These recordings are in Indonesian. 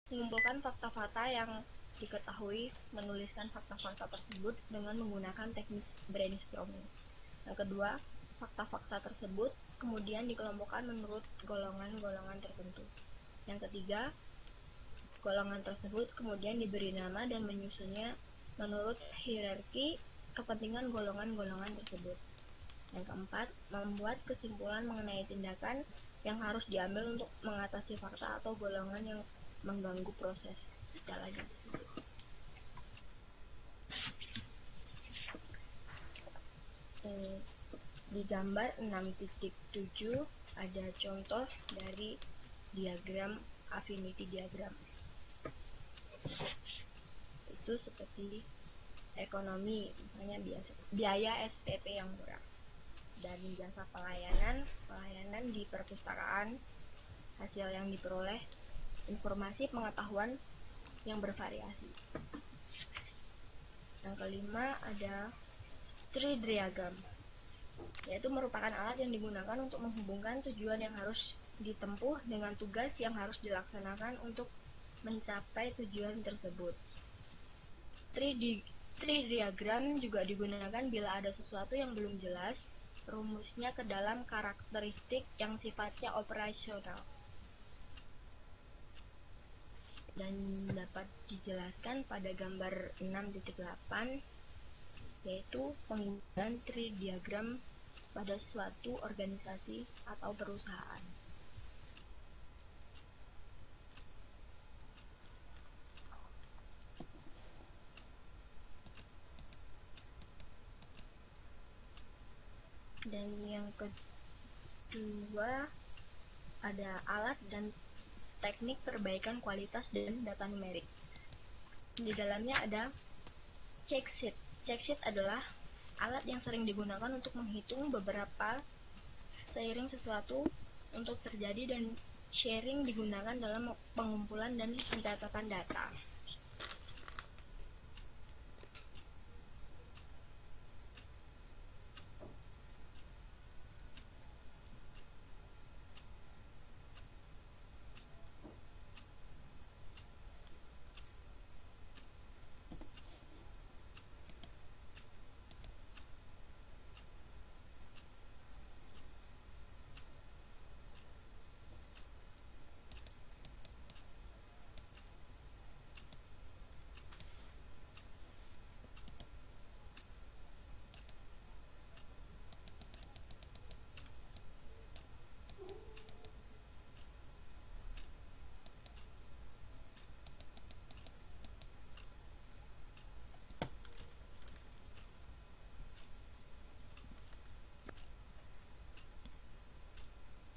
Mengumpulkan fakta-fakta yang diketahui, menuliskan fakta-fakta tersebut dengan menggunakan teknik brainstorming. Yang kedua, fakta-fakta tersebut kemudian dikelompokkan menurut golongan-golongan tertentu. Yang ketiga, golongan tersebut kemudian diberi nama dan menyusunnya menurut hierarki kepentingan golongan-golongan tersebut. Yang keempat, membuat kesimpulan mengenai tindakan yang harus diambil untuk mengatasi fakta atau golongan yang mengganggu proses jalannya. Di gambar 6.7 ada contoh dari diagram affinity diagram. Itu seperti ekonomi, misalnya biaya SPP yang murah, dan jasa pelayanan di perpustakaan, hasil yang diperoleh, informasi pengetahuan yang bervariasi. Yang kelima ada tree diagram, yaitu merupakan alat yang digunakan untuk menghubungkan tujuan yang harus ditempuh dengan tugas yang harus dilaksanakan untuk mencapai tujuan tersebut. Tree diagram juga digunakan bila ada sesuatu yang belum jelas rumusnya ke dalam karakteristik yang sifatnya operasional dan dapat dijelaskan pada gambar 6.8, yaitu penggunaan tree diagram pada suatu organisasi atau perusahaan. Dan yang kedua ada alat dan teknik perbaikan kualitas dan data numerik. Di dalamnya ada check sheet. Check sheet adalah alat yang sering digunakan untuk menghitung beberapa seiring sesuatu untuk terjadi, dan sharing digunakan dalam pengumpulan dan pencatatan data.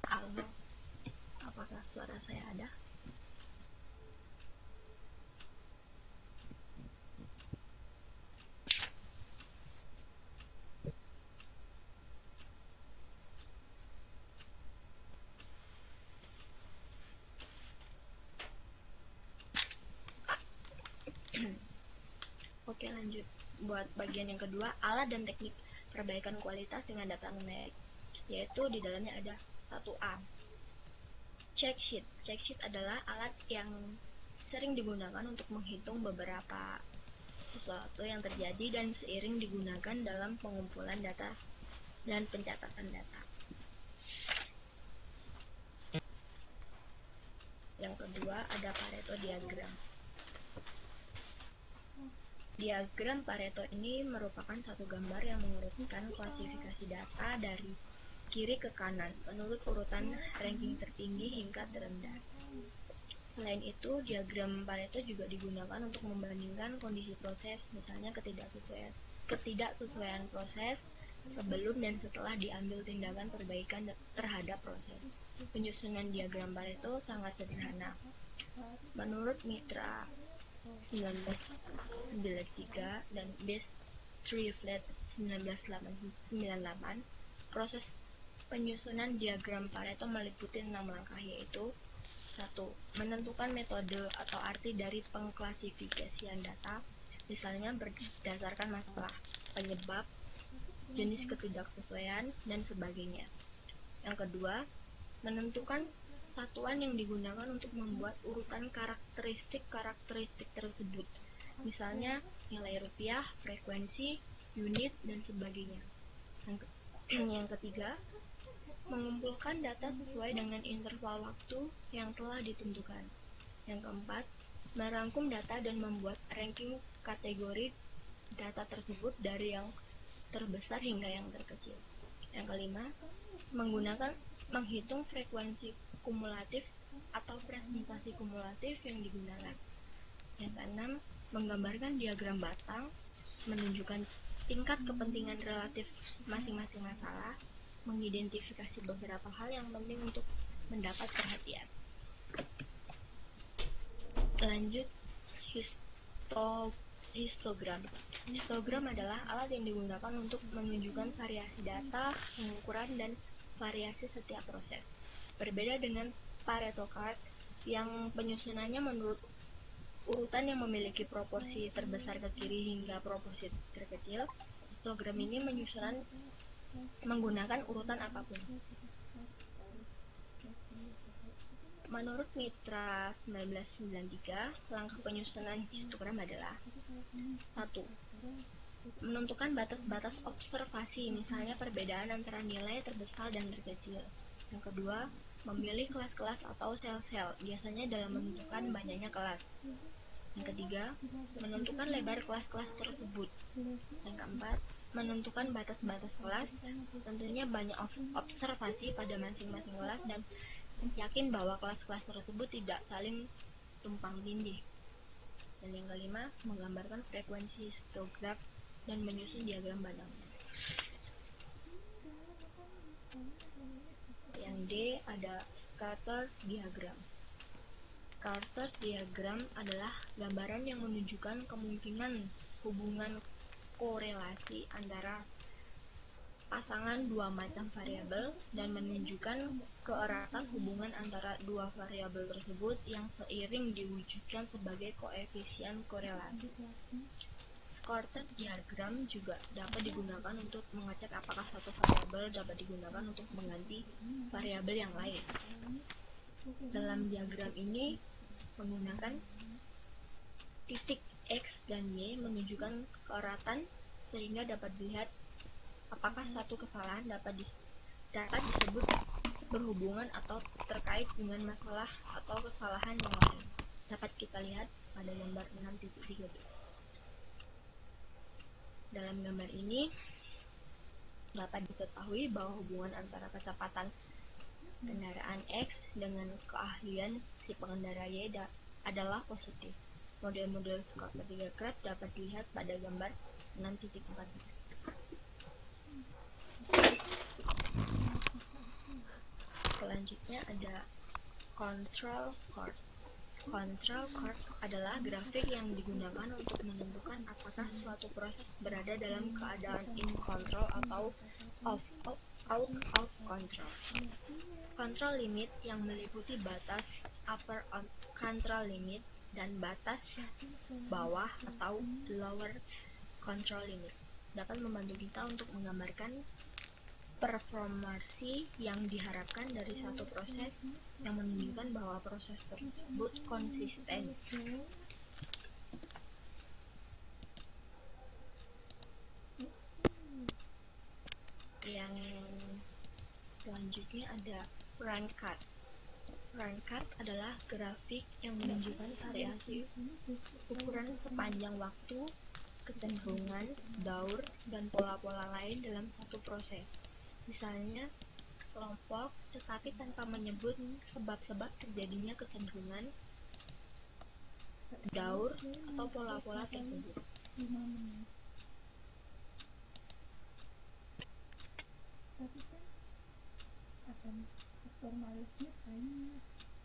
Halo, apakah suara saya ada? Oke, lanjut. Buat bagian yang kedua, alat dan teknik perbaikan kualitas dengan data numerik, yaitu di dalamnya ada 1A, check sheet. Check sheet adalah alat yang sering digunakan untuk menghitung beberapa sesuatu yang terjadi dan seiring digunakan dalam pengumpulan data dan pencatatan data. Yang kedua ada Pareto diagram. Diagram Pareto ini merupakan satu gambar yang mengurutkan klasifikasi data dari kiri ke kanan menurut urutan ranking tertinggi hingga terendah. Selain itu, diagram Pareto juga digunakan untuk membandingkan kondisi proses, misalnya ketidaksesuaian proses sebelum dan setelah diambil tindakan perbaikan terhadap proses. Penyusunan diagram Pareto sangat sederhana. Menurut Mitra 1993 dan Best Tree Flat 1998, proses penyusunan diagram Pareto meliputi 6 langkah, yaitu 1. Menentukan metode atau arti dari pengklasifikasian data, misalnya berdasarkan masalah, penyebab, jenis ketidaksesuaian, dan sebagainya. Yang kedua, menentukan satuan yang digunakan untuk membuat urutan karakteristik tersebut. Misalnya nilai rupiah, frekuensi, unit, dan sebagainya. Yang ketiga, mengumpulkan data sesuai dengan interval waktu yang telah ditentukan. Yang keempat, merangkum data dan membuat ranking kategori data tersebut dari yang terbesar hingga yang terkecil. Yang kelima, menghitung frekuensi kumulatif atau presentasi kumulatif yang digunakan. Yang keenam, menggambarkan diagram batang, menunjukkan tingkat kepentingan relatif masing-masing masalah, mengidentifikasi beberapa hal yang penting untuk mendapat perhatian. Lanjut, histogram. Histogram adalah alat yang digunakan untuk menunjukkan variasi data, pengukuran, dan variasi setiap proses. Berbeda dengan Pareto chart yang penyusunannya menurut urutan yang memiliki proporsi terbesar ke kiri hingga proporsi terkecil, histogram ini menyusunan menggunakan urutan apapun. Menurut Mitra 1993, langkah penyusunan histogram adalah 1. Menentukan batas-batas observasi, misalnya perbedaan antara nilai terbesar dan terkecil. Yang kedua, memilih kelas-kelas atau sel-sel, biasanya dalam menentukan banyaknya kelas. Yang ketiga, menentukan lebar kelas-kelas tersebut. Yang keempat, menentukan batas-batas kelas, tentunya banyak observasi pada masing-masing kelas dan yakin bahwa kelas-kelas tersebut tidak saling tumpang tindih. Dan yang kelima, menggambarkan frekuensi histograf dan menyusun diagram batangnya. Yang D ada scatter diagram. Scatter diagram adalah gambaran yang menunjukkan kemungkinan hubungan korelasi antara pasangan dua macam variabel dan menunjukkan keeratan hubungan antara dua variabel tersebut yang seiring diwujudkan sebagai koefisien korelasi. Scatter diagram juga dapat digunakan untuk mengecek apakah satu variabel dapat digunakan untuk mengganti variabel yang lain. Dalam diagram ini menggunakan titik X dan Y menunjukkan keeratan sehingga dapat dilihat apakah satu kesalahan dapat disebut berhubungan atau terkait dengan masalah atau kesalahan yang lain. Dapat kita lihat pada gambar 6.3. Dalam gambar ini dapat diketahui bahwa hubungan antara kecepatan kendaraan X dengan keahlian si pengendara Y adalah positif. Model-model scatter diagram dapat dilihat pada gambar 6.4. Selanjutnya ada control chart. Control chart adalah grafik yang digunakan untuk menentukan apakah suatu proses berada dalam keadaan in control atau out of control. Control limit yang meliputi batas upper control limit dan batas bawah atau lower control limit dapat membantu kita untuk menggambarkan performasi yang diharapkan dari satu proses yang menunjukkan bahwa proses tersebut konsisten. Yang selanjutnya ada run chart. Run chart adalah grafik yang menunjukkan variasi ukuran sepanjang waktu, kecenderungan, daur, dan pola-pola lain dalam satu proses. Misalnya, kelompok tetapi tanpa menyebut sebab-sebab terjadinya kecenderungan, daur, atau pola-pola tersebut.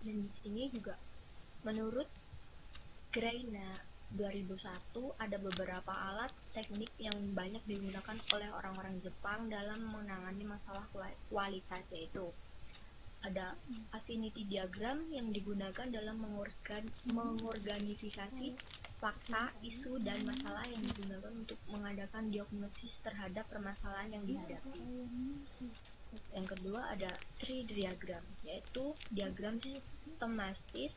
Dan di sini juga menurut Greiner 2001 ada beberapa alat teknik yang banyak digunakan oleh orang-orang Jepang dalam menangani masalah kualitas, yaitu ada affinity diagram yang digunakan dalam mengorganifikasi fakta, isu, dan masalah yang digunakan untuk mengadakan diagnosis terhadap permasalahan yang dihadapi. Yang kedua ada tree diagram, yaitu diagram sistematis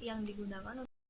yang digunakan